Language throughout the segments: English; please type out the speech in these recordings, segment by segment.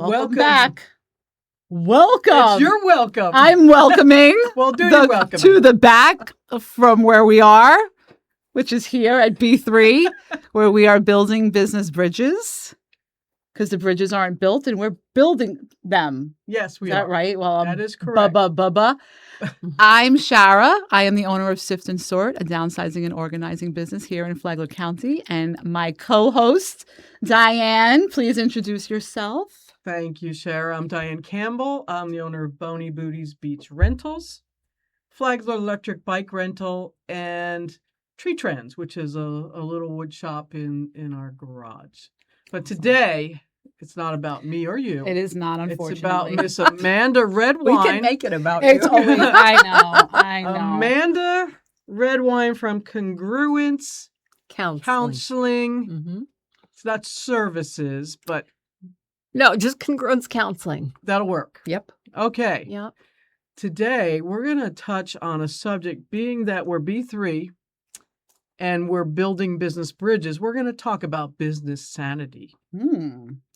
Welcome back. Welcome. You're welcome. I'm welcoming Well, do you welcome to the back from where we are, which is here at B3, where we are building business bridges. Because the bridges aren't built and we're building them. Yes, we are. Is that are. right? Well, that is correct. Bubba. I'm Shara. I am the owner of Sift and Sort, a downsizing and organizing business here in Flagler County. And my co-host, Diane, please introduce yourself. Thank you, Shara. I'm Diane Campbell. I'm the owner of Boney Booties Beach Rentals, Flagler Electric Bike Rental, and Tree Trends, which is a little wood shop in our garage. But today, it's not about me or you. It is not, unfortunately. It's about Miss Amanda Redwine. We can make it about it's you. Always, I know. Amanda Redwine from Congruence Counseling. Mm-hmm. It's not services, but No, just Congruence Counseling. that'll work. Yep. Okay. Yep. Today, we're going to touch on a subject, being that we're B3 and we're building business bridges. We're going to talk about business sanity.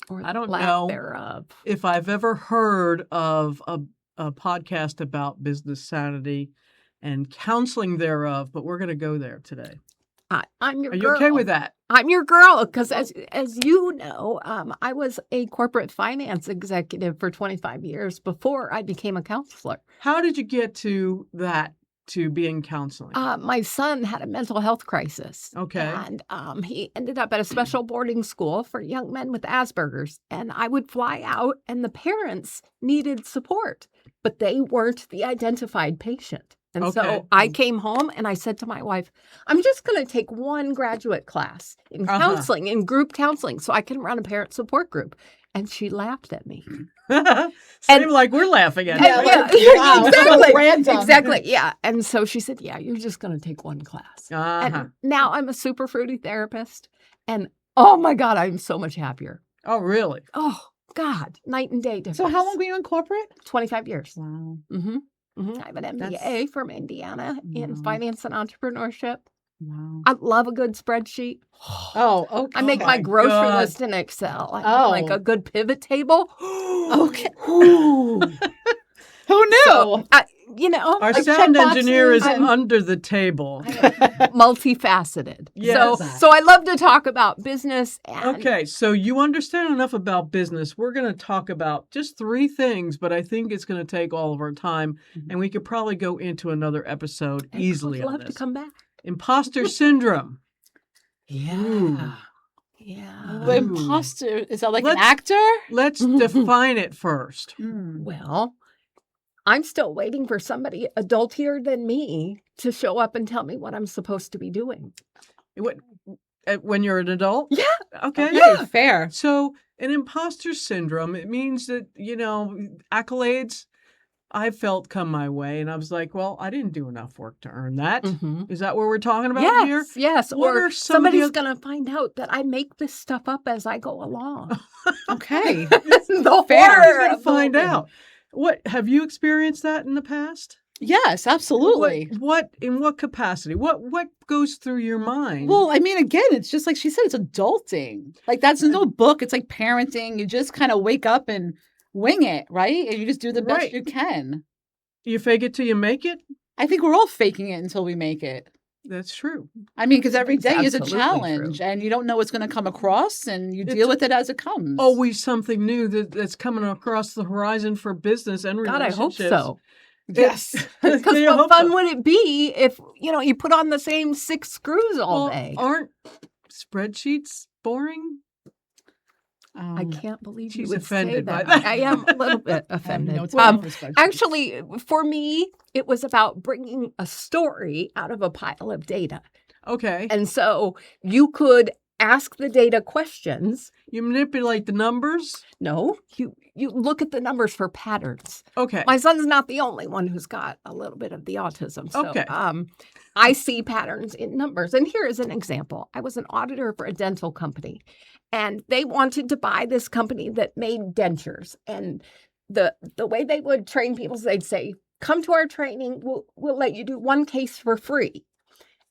Or I don't lack know thereof. if I've ever heard of a podcast about business sanity and counseling thereof, but we're going to go there today. I'm your Are you girl. okay with that? I'm your girl because as you know, I was a corporate finance executive for 25 years before I became a counselor. How did you get to that, to being counseling? My son had a mental health crisis. Okay. And he ended up at a special boarding school for young men with Asperger's. And I would fly out and the parents needed support, but they weren't the identified patient. And so I came home and I said to my wife, I'm just going to take one graduate class in counseling, in group counseling, so I can run a parent support group. And she laughed at me. Seemed like we're laughing at Yeah, it. Wow, exactly. random. Exactly. Yeah. And so she said, yeah, you're just going to take one class. Uh-huh. And now I'm a super fruity therapist. And oh my God, I'm so much happier. Oh, really? Oh God, night and day difference. So how long were you in corporate? 25 years. Wow. Mm-hmm. Mm-hmm. I have an MBA from Indiana in finance and entrepreneurship. Wow. I love a good spreadsheet. Oh, okay. I make my grocery God. list in Excel. I like a good pivot table. Okay. Ooh. Who knew? So, Our Like sound check engineer is boxes. under the table. multifaceted. Yes. So I love to talk about business. And Okay, so you understand enough about business. We're going to talk about just 3 things, but I think it's going to take all of our time, and we could probably go into another episode easily I'd on love this. to come back. Imposter syndrome. Yeah. Yeah. The imposter, is that like an Let's- actor? Let's define it first. Well, I'm still waiting for somebody adultier than me to show up and tell me what I'm supposed to be doing. When you're an adult? Yeah. Okay. Yeah, fair. So an imposter syndrome, it means that, accolades I felt come my way. And I was like, well, I didn't do enough work to earn that. Is Mm-hmm. that what we're talking about here? Yes. What Or are some of the somebody's oth- going to find out that I make this stuff up as I go along. Okay. The Fair. horror Who's going to of find building. out? What have you experienced that in the past? Yes, absolutely. What in what capacity? What goes through your mind? Well, I mean, again, it's just like she said, it's adulting. Like that's no book. It's like parenting. You just kind of wake up and wing it, right? And you just do the best Right. you can. You fake it till you make it? I think we're all faking it until we make it. That's true. I mean, because every That's day is a absolutely challenge true. and you don't know what's going to come across and you It's deal with it as it comes. Always something new that's coming across the horizon for business and God, I hope relationships. so. Yes. Because Yeah, I what hope fun so. would it be if, you put on the same 6 screws all Well, day? aren't spreadsheets boring? I can't believe you She's would offended say by that. that. I am a little bit I have offended. no time for spreadsheets. Actually, for me, it was about bringing a story out of a pile of data. Okay. And so you could ask the data questions. You manipulate the numbers? No, you look at the numbers for patterns. Okay. My son's not the only one who's got a little bit of the autism. So, Okay. I see patterns in numbers. And here is an example. I was an auditor for a dental company, and they wanted to buy this company that made dentures. And the way they would train people is they'd say, come to our training. We'll let you do one case for free.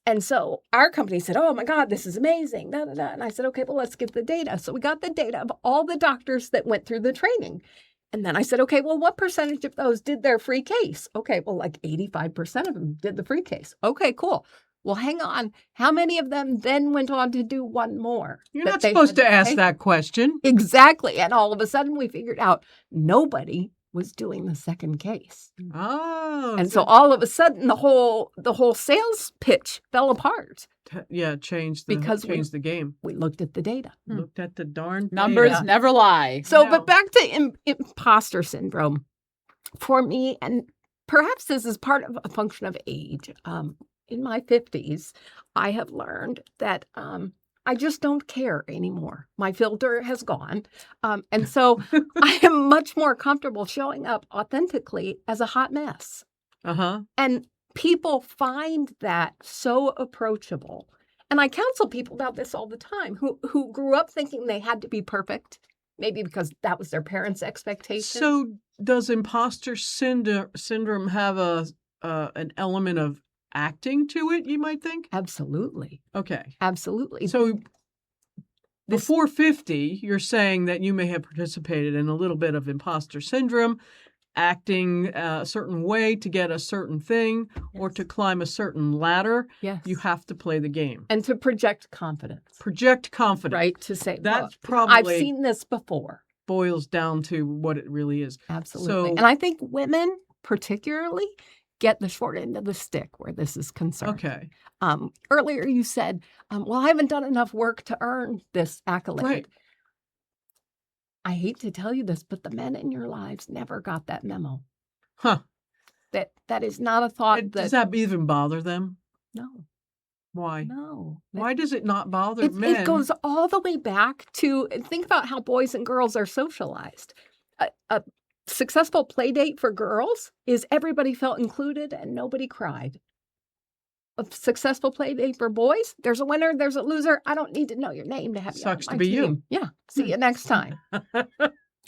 And so our company said, oh my God, this is amazing. Da, da, da. And I said, okay, well, let's get the data. So we got the data of all the doctors that went through the training. And then I said, okay, well, what percentage of those did their free case? Okay, well, like 85% of them did the free case. Okay, cool. Well, hang on. How many of them then went on to do one more? You're not supposed to ask that question. Exactly. And all of a sudden we figured out nobody was doing the second case. Oh. And so all of a sudden the whole sales pitch fell apart. Changed Because the game. We looked at the data. Looked at the darn Numbers data. never lie. So, No. but back to imposter syndrome. For me, and perhaps this is part of a function of age, in my 50s, I have learned that I just don't care anymore. My filter has gone. And so I am much more comfortable showing up authentically as a hot mess. Uh-huh. And people find that so approachable. And I counsel people about this all the time who grew up thinking they had to be perfect, maybe because that was their parents' expectation. So does imposter syndrome have an element of acting to it, you might think? Absolutely. Okay. Absolutely. So before 50, you're saying that you may have participated in a little bit of imposter syndrome, acting a certain way to get a certain thing or to climb a certain ladder. Yes. You have to play the game. And to project confidence. Project confidence. Right? To say, That's look, probably I've seen this before. boils down to what it really is. Absolutely. So- And I think women particularly get the short end of the stick where this is concerned. Okay. Earlier you said, well, I haven't done enough work to earn this accolade. Right. I hate to tell you this, but the men in your lives never got that memo. Huh. That is not a thought Does that even bother them? no, Why? no. Why does it not bother It men? goes all the way back to think about how boys and girls are socialized. A successful play date for girls is everybody felt included and nobody cried. A successful play date for boys, there's a winner, there's a loser. I don't need to know your name to have Sucks you on to my be you. team. Yeah. See you next time.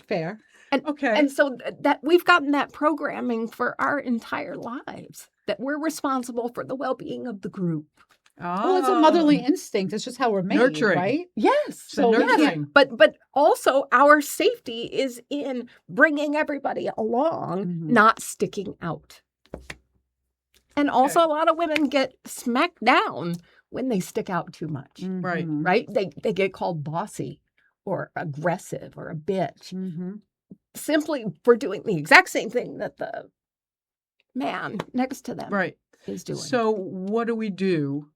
Fair. Okay. And so that we've gotten that programming for our entire lives, that we're responsible for the well-being of the group. Well, it's a motherly instinct. It's just how we're made, Nurturing. right? Yes. So yes. nurturing. But also our safety is in bringing everybody along, Mhm. not sticking out. And also a lot of women get smacked down when they stick out too much, Right. Mhm. right? They get called bossy or aggressive or a bitch Mhm. simply for doing the exact same thing that the man next to them Right. is doing. So what do we do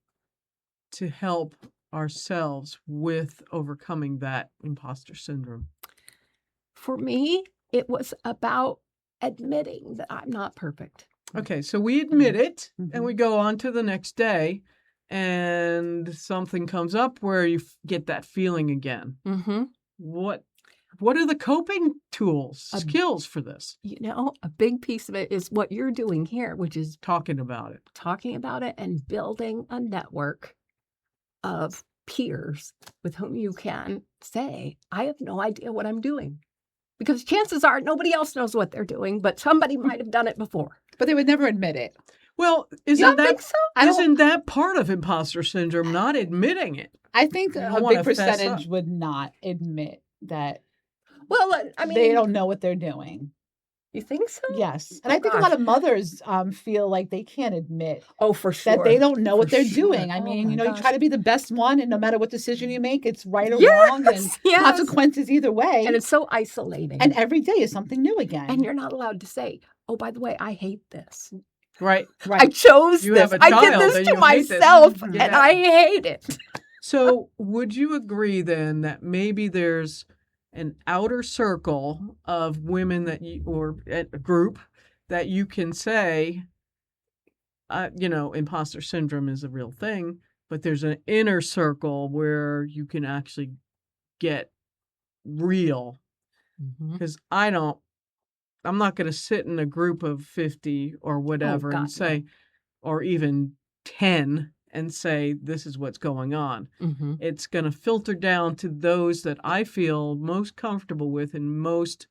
to help ourselves with overcoming that imposter syndrome? For me, it was about admitting that I'm not perfect. Okay, so we admit it and Mhm. we go on to the next day and something comes up where you get that feeling again. Mm-hmm. What are the coping tools, Um, skills for this? You know, a big piece of it is what you're doing here, which is Talking about it. talking about it and building a network of peers with whom you can say, I have no idea what I'm doing. Because chances are nobody else knows what they're doing, but somebody might have done it before. But they would never admit it. Well, You don't think so? isn't that part of imposter syndrome, not admitting it? I think You a don't wanna big fess percentage up. would not admit that Well, I mean, they don't know what they're doing. You think so? Yes. And Oh, I think a gosh. lot of mothers feel like they can't admit Oh, for sure. that they don't know what For they're sure. doing. I Oh mean, my you know, you gosh. try to be the best one, and no matter what decision you make, it's right or wrong, and Yes. consequences either way. And it's so isolating. And every day is something new again. And you're not allowed to say, oh, by the way, I hate this. Right. I right. chose You this. have a I did child this and to you hate this. myself Mhm. and Yeah. I hate it. So would you agree then that maybe there's an outer circle of women that you, or a group that you can say, imposter syndrome is a real thing, but there's an inner circle where you can actually get real? Because I'm not going to sit in a group of 50 or whatever God, and say, or even 10 and say, this is what's going on. Mm-hmm. It's going to filter down to those that I feel most comfortable with and most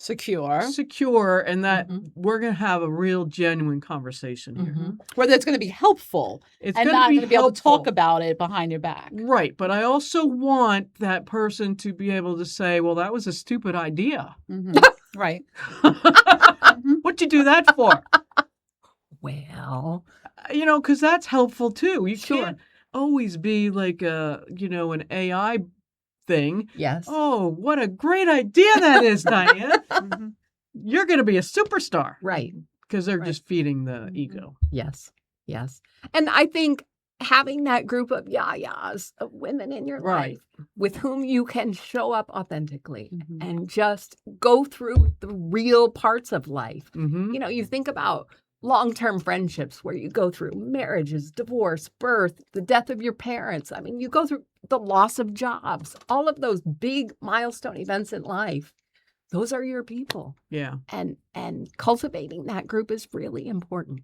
secure, and that Mhm. we're going to have a real genuine conversation here. Mhm. Where it's going to be helpful It's and going to not be going to be able to talk helpful. about it behind your back. Right, but I also want that person to be able to say, well, that was a stupid idea. Mhm. Right. What'd you do that for? Well, Because that's helpful too. You Sure. can't always be like an AI thing. yes. Oh, what a great idea that is, Diane. Mhm. You're going to be a superstar. Right. Because they're Right. just feeding the Mhm. ego. Yes. Yes. And I think having that group of yayas, of women in your Right. life with whom you can show up authentically Mhm. and just go through the real parts of life. Mm-hmm. You think about long-term friendships where you go through marriages, divorce, birth, the death of your parents. I mean, you go through the loss of jobs, all of those big milestone events in life. Those are your people. Yeah. And cultivating that group is really important.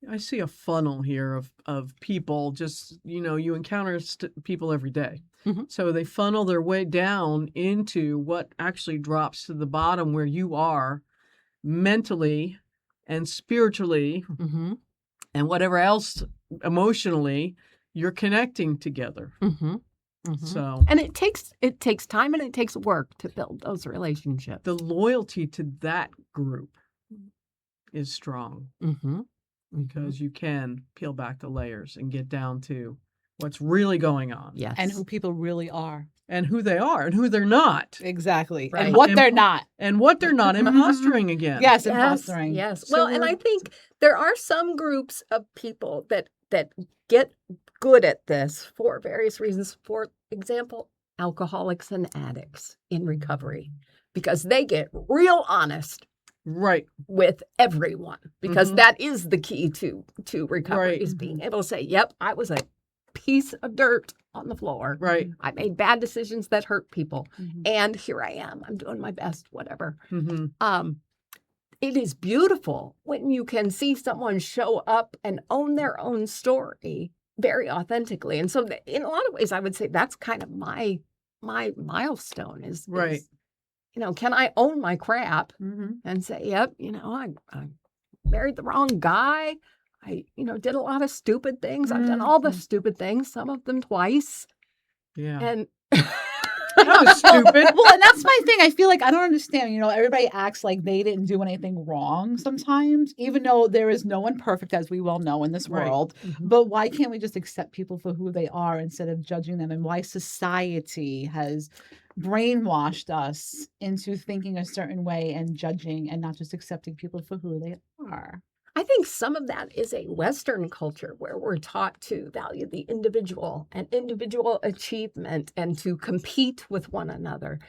I see a funnel here of people. Just, you encounter people every day. Mhm. So they funnel their way down into what actually drops to the bottom where you are mentally and spiritually Mm-hmm. and whatever else emotionally you're connecting together. Mm-hmm. Mm-hmm. So And it takes time and it takes work to build those relationships. the loyalty to that group is strong Mm-hmm. because you can peel back the layers and get down to what's really going on. Yes. And who people really are. And who they are and who they're not. Exactly. Right. And what And- they're not. And what they're not imposturing again. Yes, Yes. impostering. Yes. So Well, and we're- I think there are some groups of people that get good at this for various reasons. For example, alcoholics and addicts in recovery, because they get real honest Right. with everyone, because Mhm. that is the key to recovery, Right. is being able to say, yep, I was a piece of dirt on the floor. Right. I made bad decisions that hurt people. Mhm. And here I am. I'm doing my best, whatever. Mm-hmm. It is beautiful when you can see someone show up and own their own story very authentically. And so in a lot of ways, I would say that's kind of my milestone is, Right. can I own my crap Mhm. and say, yep, I married the wrong guy. I, did a lot of stupid things. I've done all the stupid things, some of them twice. Yeah. And That was stupid. Well, and that's my thing. I feel like I don't understand. Everybody acts like they didn't do anything wrong sometimes, even though there is no one perfect, as we well know in this Right. world. Mhm. But why can't we just accept people for who they are instead of judging them? And why society has brainwashed us into thinking a certain way and judging and not just accepting people for who they are? I think some of that is a Western culture where we're taught to value the individual and individual achievement and to compete with one another.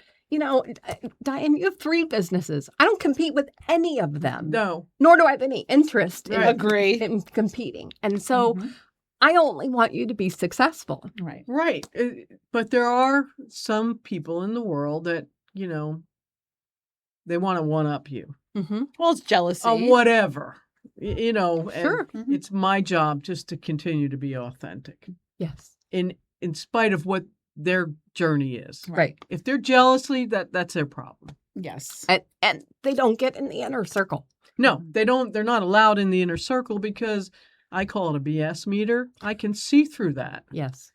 Diane, you have 3 businesses. I don't compete with any of them, No. nor do I have any interest Right. Agree. in competing. And so Mhm. I only want you to be successful. Right. Right. But there are some people in the world that, they want to one-up you. Mm-hmm. Well, it's jealousy. Whatever. And Sure. Mhm. it's my job just to continue to be authentic Yes. in spite of what their journey is. Right. If they're jealousy, that's their problem. Yes. And they don't get in the inner circle. No, they don't. They're not allowed in the inner circle because I call it a BS meter. I can see through that. Yes.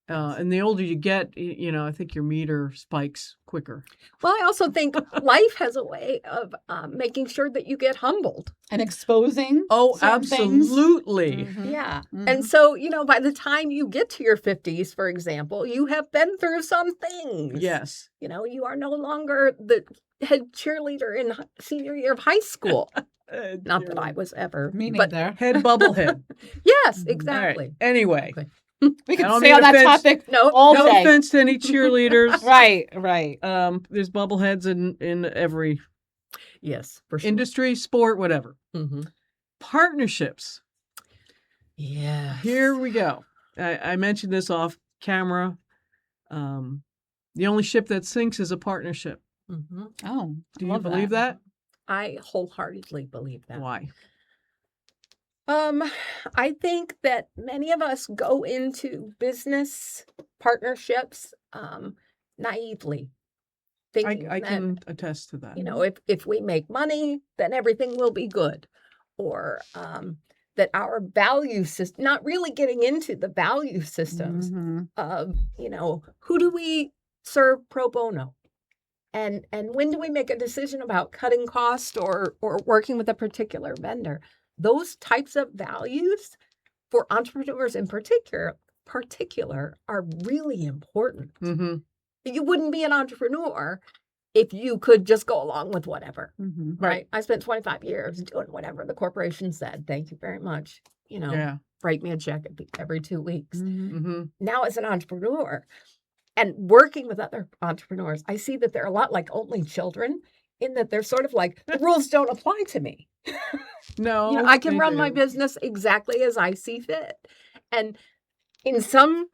And the older you get, I think your meter spikes quicker. Well, I also think life has a way of making sure that you get humbled. And exposing. Oh, certain things. absolutely. Mhm. Yeah. Mhm. And so, by the time you get to your 50s, for example, you have been through some things. Yes. You are no longer the head cheerleader in senior year of high school. Not that I was ever. Me but neither. Head bubblehead. yes, Mhm. exactly. All right. Anyway, Okay. We I could don't stay mean on that offense. topic No, all no day. offense to any cheerleaders. Right, right. There's bubbleheads in every Yes, for sure. industry, sport, whatever. Mm-hmm. Partnerships. Yeah. Here we go. I mentioned this off camera. The only ship that sinks is a partnership. Mm-hmm. Oh, Do you love believe that? I wholeheartedly believe that. Why? I think that many of us go into business partnerships naively. thinking I that, can attest to that. if we make money, then everything will be good. Or that our value system, not really getting into the value systems of, who do we serve pro bono? And when do we make a decision about cutting cost or working with a particular vendor? Those types of values for entrepreneurs in particular are really important. Mm-hmm. You wouldn't be an entrepreneur if you could just go along with whatever, right? I spent 25 years doing whatever the corporation said. Thank you very much. Write me a check every 2 weeks. Mm-hmm. Now as an entrepreneur and working with other entrepreneurs, I see that they're a lot like only children in that they're sort of like, the rules don't apply to me. No, I can they run my do. business exactly as I see fit. And in some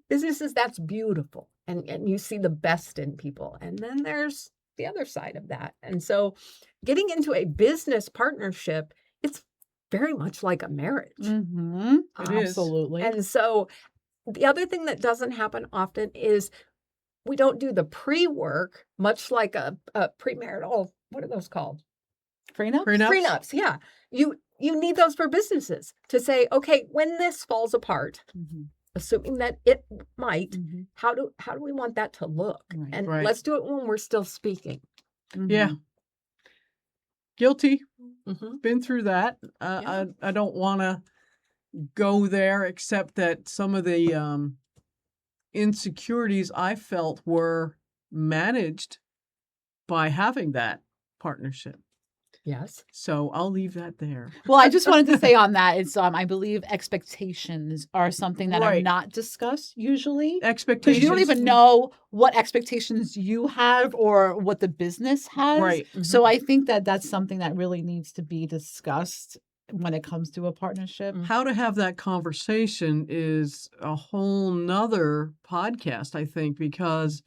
businesses, that's beautiful. And you see the best in people. And then there's the other side of that. And so getting into a business partnership, it's very much like a marriage. It is. Absolutely. And so the other thing that doesn't happen often is we don't do the pre-work, much like a premarital, what are those called? Prenup? Prenups, yeah. You need those for businesses to say, okay, when this falls apart, assuming that it might, how do we want that to look? Right. And Right. let's do it when we're still speaking. Yeah. Guilty. Mm-hmm. Been through that. Yeah. I don't want to go there, except that some of the insecurities I felt were managed by having that partnership. Yes. So I'll leave that there. Well, I just wanted to say on that, it's I believe expectations are something that are Right. not discussed usually. Because Expectations. you don't even know what expectations you have or what the business has. Right. So I think that that's something that really needs to be discussed when it comes to a partnership. How to have that conversation is a whole nother podcast, I think, because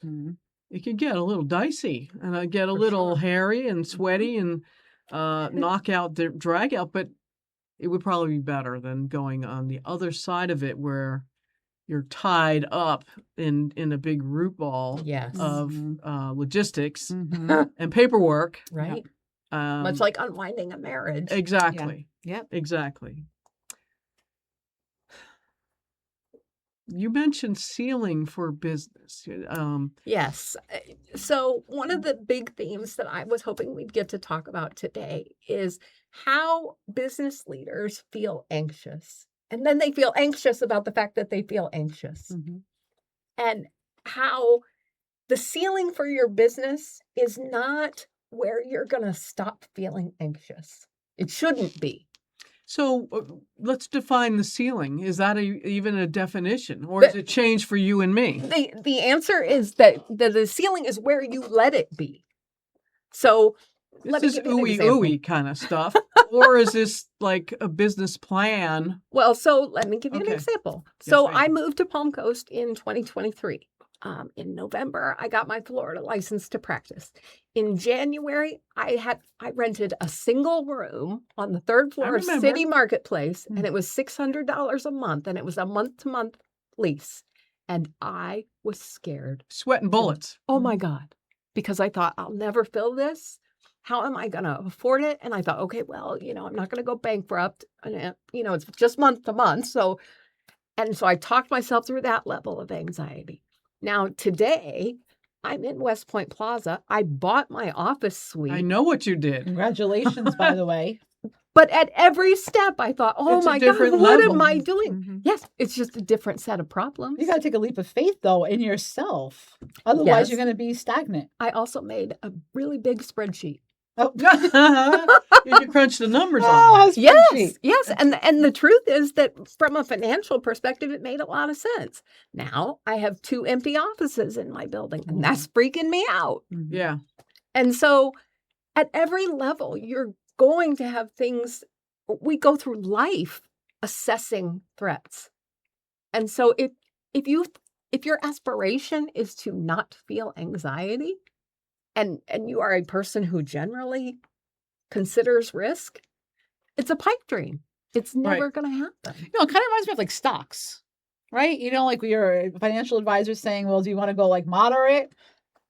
it can get a little dicey and get a little hairy and sweaty and knockout, drag out, but it would probably be better than going on the other side of it where you're tied up in a big root ball Yes. of logistics and paperwork. Right. Much like unwinding a marriage. Exactly. Yep. Exactly. You mentioned ceiling for business. Yes. So one of the big themes that I was hoping we'd get to talk about today is how business leaders feel anxious. And then they feel anxious about the fact that they feel anxious. And how the ceiling for your business is not where you're going to stop feeling anxious. It shouldn't be. So let's define the ceiling. Is that even a definition, or is it change for you and me? The answer is that the ceiling is where you let it be. So This is ooey kind of stuff, or is this like a business plan? Well, so let me give you an Okay. example. Yes, So ma'am. I moved to Palm Coast in 2023. In November, I got my Florida license to practice. In January, I rented a single room on the third floor of remember. City Marketplace, and it was $600 a month, and it was a month-to-month lease. And I was scared. Sweating bullets. Oh my God. Because I thought, I'll never fill this. How am I going to afford it? And I thought, okay, well, I'm not going to go bankrupt. And, it's just month to month. So I talked myself through that level of anxiety. Now, today, I'm in West Point Plaza. I bought my office suite. I know what you did. Congratulations, by the way. But at every step, I thought, oh It's a my God, different what level. am I doing? Yes, it's just a different set of problems. You got to take a leap of faith, though, in yourself. Otherwise, Yes. you're going to be stagnant. I also made a really big spreadsheet. Oh, You can crunch the numbers on it. Yes. And the truth is that from a financial perspective, it made a lot of sense. Now I have 2 empty offices in my building, and that's freaking me out. Yeah. And so at every level, you're going to have things. We go through life assessing threats. And so if your aspiration is to not feel anxiety, and you are a person who generally considers risk, it's a pipe dream. It's never going to happen. it kind of reminds me of like stocks, right? Like your financial advisor saying, well, do you want to go like moderate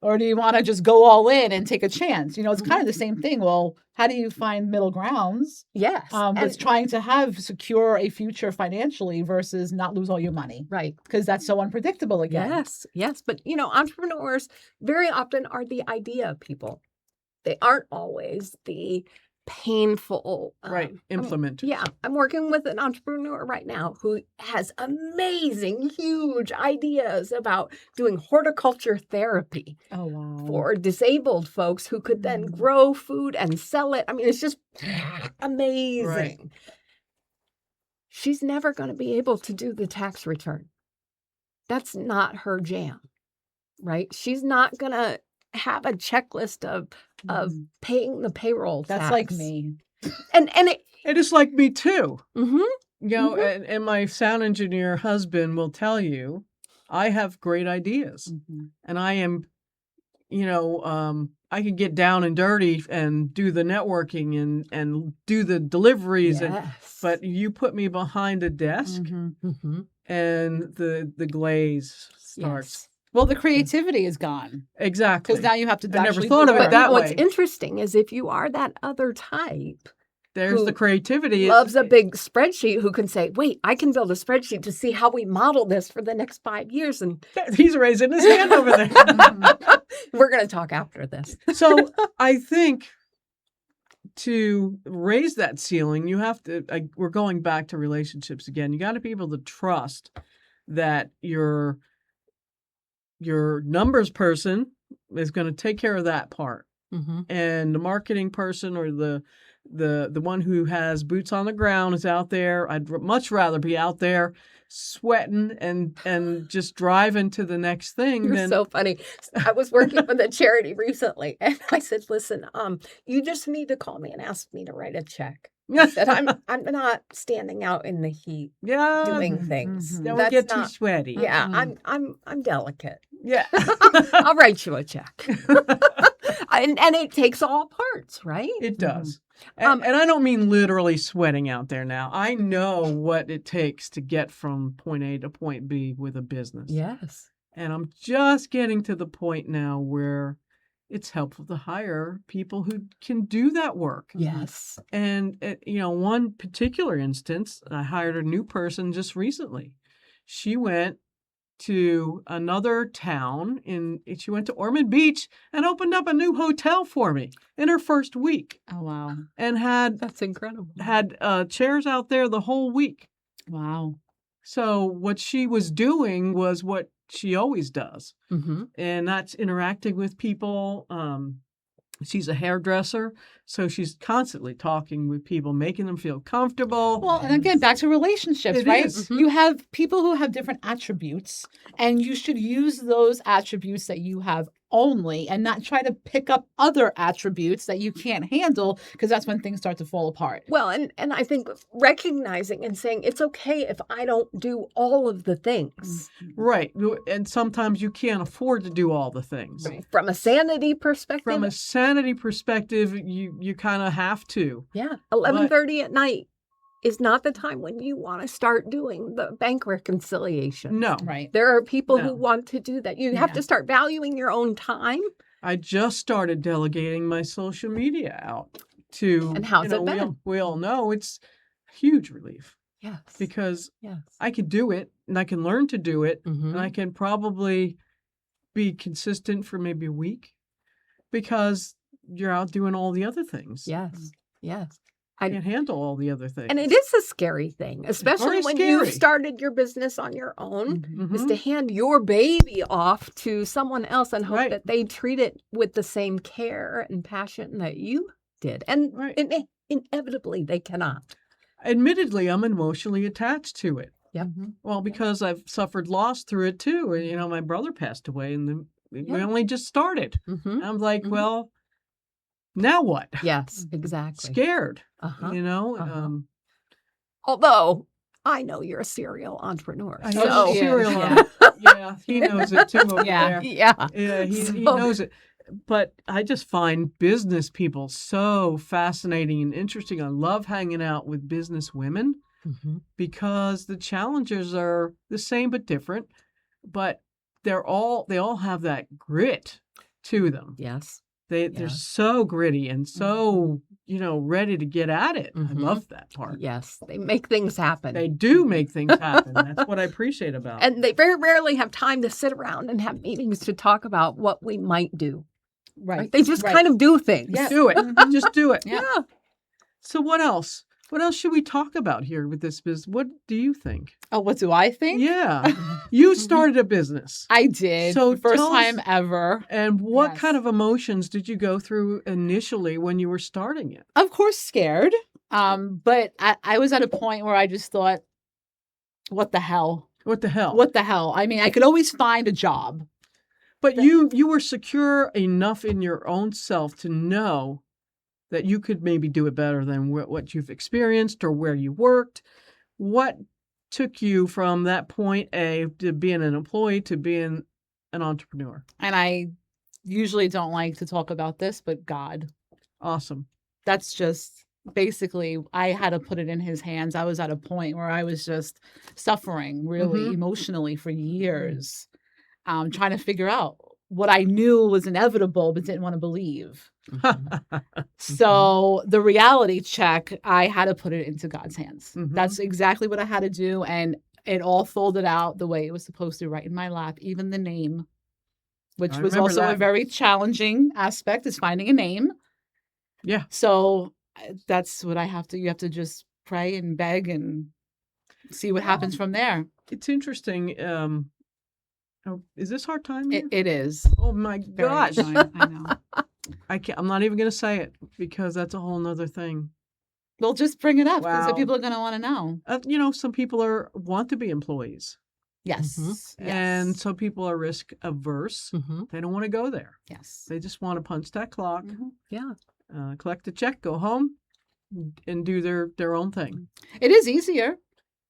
Or do you want to just go all in and take a chance? It's kind of the same thing. Well, how do you find middle grounds? Yes. With trying to secure a future financially versus not lose all your money. Right. Because that's so unpredictable again. Yes. But, entrepreneurs very often are the idea people. They aren't always the painful. Implementers. I'm working with an entrepreneur right now who has amazing, huge ideas about doing horticulture therapy for disabled folks who could then grow food and sell it. I mean, it's just amazing. Right. She's never going to be able to do the tax return. That's not her jam, right? She's not going to have a checklist of paying the payroll tax. That's like me. And it is like me too. Mm-hmm. And my sound engineer husband will tell you, I have great ideas, and I am, I can get down and dirty and do the networking and do the deliveries, but you put me behind a desk, and the glaze starts. Yes. Well, the creativity is gone. Exactly. Because now you have to I never actually thought of it that way. What's interesting is if you are that other type, there's the creativity. Loves a big spreadsheet, who can say, wait, I can build a spreadsheet to see how we model this for the next 5 years. And he's raising his hand over there. We're going to talk after this. So I think to raise that ceiling, you have to, we're going back to relationships again. You got to be able to trust that your numbers person is going to take care of that part. And the marketing person or the one who has boots on the ground is out there. I'd much rather be out there sweating and just driving to the next thing. You're so funny. I was working with a charity recently, and I said, listen, you just need to call me and ask me to write a check. I said, I'm not standing out in the heat doing things. Don't get too sweaty. Yeah, I'm delicate. Yeah. I'll write you a check. And it takes all parts, right? It does. And I don't mean literally sweating out there now. I know what it takes to get from point A to point B with a business. Yes. And I'm just getting to the point now where it's helpful to hire people who can do that work. Yes. And, one particular instance, I hired a new person just recently. She went to another town she went to Ormond Beach and opened up a new hotel for me in her first week. Oh, wow. And that's incredible. Had chairs out there the whole week. Wow. So what she was doing was what she always does. And that's interacting with people. She's a hairdresser, so she's constantly talking with people, making them feel comfortable. Well, and again, back to relationships, It right? is. You have people who have different attributes, and you should use those attributes that you have only and not try to pick up other attributes that you can't handle, because that's when things start to fall apart. Well, and I think recognizing and saying it's okay if I don't do all of the things. Right. And sometimes you can't afford to do all the things. From a sanity perspective. From a sanity perspective, you kind of have to. Yeah. 11:30 at night is not the time when you want to start doing the bank reconciliation. No. Right. There are people who want to do that. You have Yeah. to start valuing your own time. I just started delegating my social media out to. And how's it been? We all know it's a huge relief. Yes. Because Yes. I could do it and I can learn to do it Mhm. and I can probably be consistent for maybe a week because you're out doing all the other things. Yes. Yes. I can't handle all the other things. And it is a scary thing, especially Very when scary. you started your business on your own, Mhm. is to hand your baby off to someone else and hope Right. that they treat it with the same care and passion that you did. And Right. inevitably, they cannot. Admittedly, I'm emotionally attached to it. Yep. Well, because I've suffered loss through it too. And, my brother passed away and we Yeah. only just started. Mm-hmm. I'm like, Mhm. well, now what? Yes, exactly. Scared, Uh-huh. Uh-huh. Although I know you're a serial entrepreneur. I So, know she is, serial. yeah. Yeah, he knows it too over Yeah. there. yeah. Yeah, he So- knows it. But I just find business people so fascinating and interesting. I love hanging out with business women Mhm. because the challenges are the same but different. But they all have that grit to them. Yes. They're Yes. so gritty and so, ready to get at it. I Mhm. love that part. Yes. They make things happen. They do make things happen. That's what I appreciate about it. And they very rarely have time to sit around and have meetings to talk about what we might do. Right. They just Right. kind of do things. Yeah. Do it. Just do it. Yeah. Yeah. So what else? What else should we talk about here with this business? What do you think? Oh, what do I think? Yeah. You started a business. I did. So First tell us- time ever. And what Yes. kind of emotions did you go through initially when you were starting it? Of course, scared. But I was at a point where I just thought, what the hell? What the hell? What the hell? I mean, I could always find a job. But you were secure enough in your own self to know that you could maybe do it better than what you've experienced or where you worked. What took you from that point A to being an employee to being an entrepreneur? And I usually don't like to talk about this, but God. Awesome. That's just basically, I had to put it in his hands. I was at a point where I was just suffering really Mhm. emotionally for years, trying to figure out what I knew was inevitable but didn't want to believe. So the reality check, I had to put it into God's hands. Mhm. That's exactly what I had to do. And it all folded out the way it was supposed to, right in my lap, even the name, which I was remember also a that. very challenging aspect, is finding a name. Yeah. So that's what you have to just pray and beg and see what happens from there. It's interesting. Is this our time? It, here? it is. Oh my Very gosh. annoying, I know. I'm not even going to say it because that's a whole nother thing. Well, just bring it up because Wow. people are going to want to know. Some people want to be employees, Yes. Mhm. Yes. and some people are risk averse. Mm-hmm. They don't want to go there. Yes. They just want to punch that clock, Mhm. Yeah. collect a check, go home, and do their own thing. It is easier,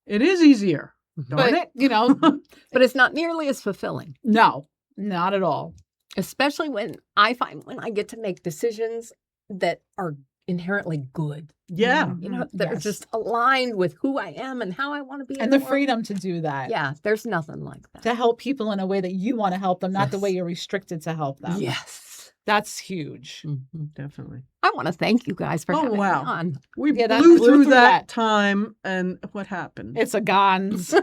It is easier. Mhm. Darn but it. But it's not nearly as fulfilling, no, not at all. especially when I find when I get to make decisions that are inherently good. Yeah. You know, that are Yes. just aligned with who I am and how I want to be. in And the world. freedom to do that. Yeah, there's nothing like that. To help people in a way that you want to help them, not the Yes. way you're restricted to help them. Yes. That's huge. Mhm. Definitely. I want to thank you guys for Oh, having wow. me on. We Yeah, that blew blew through through that that. time, and what happened? It's a gons.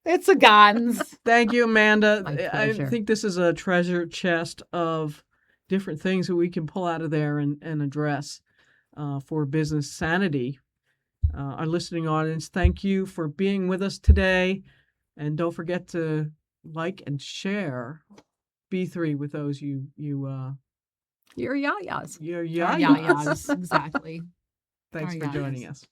It's a gons. Thank you, Amanda. My I pleasure. think this is a treasure chest of different things that we can pull out of there and address for business sanity. Our listening audience, thank you for being with us today. And don't forget to like and share B3 with those your Your yayas. Our yayas, exactly. Thanks Our for joining yayas. us.